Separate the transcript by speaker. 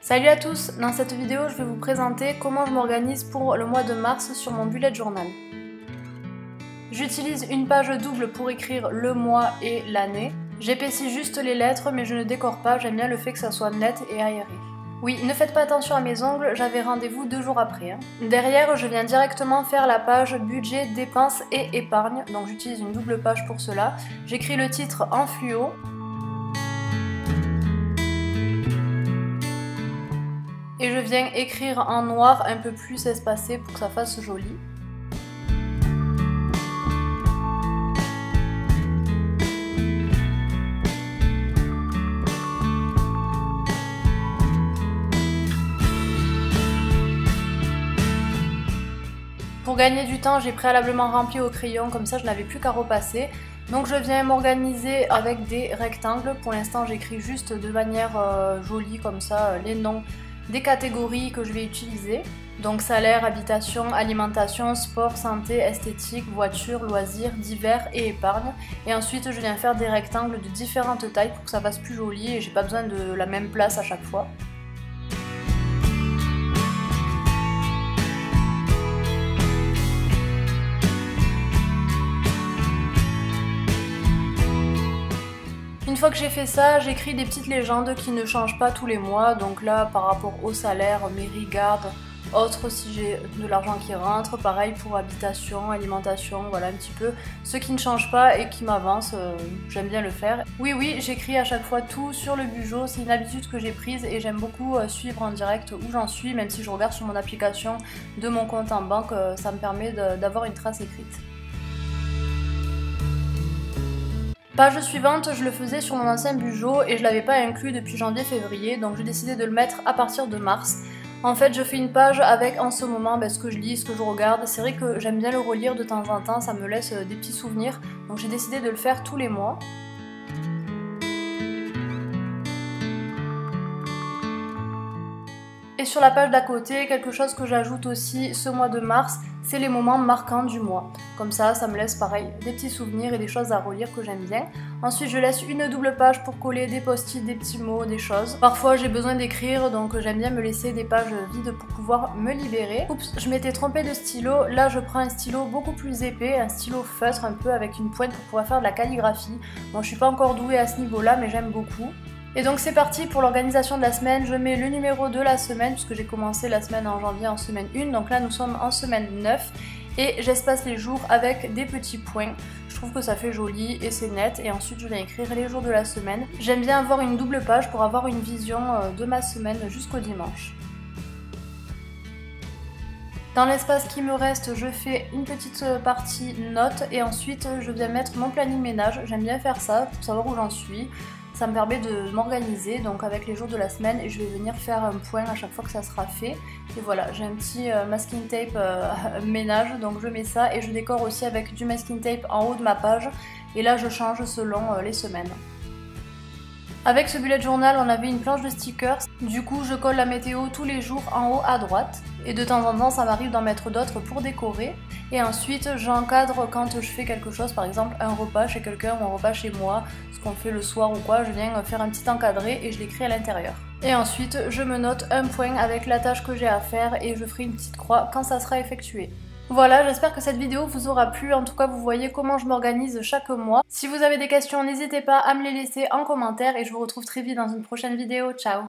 Speaker 1: Salut à tous, dans cette vidéo je vais vous présenter comment je m'organise pour le mois de mars sur mon bullet journal. J'utilise une page double pour écrire le mois et l'année. J'épaissis juste les lettres mais je ne décore pas, j'aime bien le fait que ça soit net et aéré. Oui, ne faites pas attention à mes ongles, j'avais rendez-vous 2 jours après. Derrière, je viens directement faire la page budget, dépenses et épargne, donc j'utilise une double page pour cela. J'écris le titre en fluo. Et je viens écrire en noir un peu plus espacé pour que ça fasse joli. Pour gagner du temps, j'ai préalablement rempli au crayon, comme ça je n'avais plus qu'à repasser. Donc je viens m'organiser avec des rectangles. Pour l'instant j'écris juste de manière jolie comme ça les noms des catégories que je vais utiliser. Donc salaire, habitation, alimentation, sport, santé, esthétique, voiture, loisirs, divers et épargne. Et ensuite je viens faire des rectangles de différentes tailles pour que ça fasse plus joli et j'ai pas besoin de la même place à chaque fois. Une fois que j'ai fait ça, j'écris des petites légendes qui ne changent pas tous les mois. Donc là, par rapport au salaire, mes regards, autres si j'ai de l'argent qui rentre. Pareil pour habitation, alimentation, voilà un petit peu. Ce qui ne change pas et qui m'avance, j'aime bien le faire. Oui, j'écris à chaque fois tout sur le Bujo. C'est une habitude que j'ai prise et j'aime beaucoup suivre en direct où j'en suis. Même si je regarde sur mon application de mon compte en banque, ça me permet d'avoir une trace écrite. Page suivante, je le faisais sur mon ancien Bujo et je l'avais pas inclus depuis janvier-février, donc j'ai décidé de le mettre à partir de mars. En fait, je fais une page avec en ce moment ce que je lis, ce que je regarde. C'est vrai que j'aime bien le relire de temps en temps, ça me laisse des petits souvenirs, donc j'ai décidé de le faire tous les mois. Et sur la page d'à côté, quelque chose que j'ajoute aussi ce mois de mars, c'est les moments marquants du mois. Comme ça me laisse pareil des petits souvenirs et des choses à relire que j'aime bien. Ensuite, je laisse une double page pour coller des post-it, des petits mots, des choses. Parfois, j'ai besoin d'écrire, donc j'aime bien me laisser des pages vides pour pouvoir me libérer. Oups, je m'étais trompée de stylo. Là, je prends un stylo beaucoup plus épais, un stylo feutre un peu avec une pointe pour pouvoir faire de la calligraphie. Bon, je suis pas encore douée à ce niveau-là, mais j'aime beaucoup. Et donc c'est parti pour l'organisation de la semaine. Je mets le numéro de la semaine puisque j'ai commencé la semaine en janvier en semaine 1. Donc là nous sommes en semaine 9 et j'espace les jours avec des petits points. Je trouve que ça fait joli et c'est net. Et ensuite je viens écrire les jours de la semaine. J'aime bien avoir une double page pour avoir une vision de ma semaine jusqu'au dimanche. Dans l'espace qui me reste, je fais une petite partie notes et ensuite je viens mettre mon planning ménage. J'aime bien faire ça pour savoir où j'en suis. Ça me permet de m'organiser donc avec les jours de la semaine et je vais venir faire un point à chaque fois que ça sera fait. Et voilà, j'ai un petit masking tape ménage, donc je mets ça et je décore aussi avec du masking tape en haut de ma page. Et là je change selon les semaines. Avec ce bullet journal, on avait une planche de stickers. Du coup, je colle la météo tous les jours en haut à droite. Et de temps en temps, ça m'arrive d'en mettre d'autres pour décorer. Et ensuite, j'encadre quand je fais quelque chose, par exemple un repas chez quelqu'un ou un repas chez moi, ce qu'on fait le soir ou quoi, je viens faire un petit encadré et je l'écris à l'intérieur. Et ensuite, je me note un point avec la tâche que j'ai à faire et je ferai une petite croix quand ça sera effectué. Voilà, j'espère que cette vidéo vous aura plu, en tout cas vous voyez comment je m'organise chaque mois. Si vous avez des questions, n'hésitez pas à me les laisser en commentaire et je vous retrouve très vite dans une prochaine vidéo, ciao!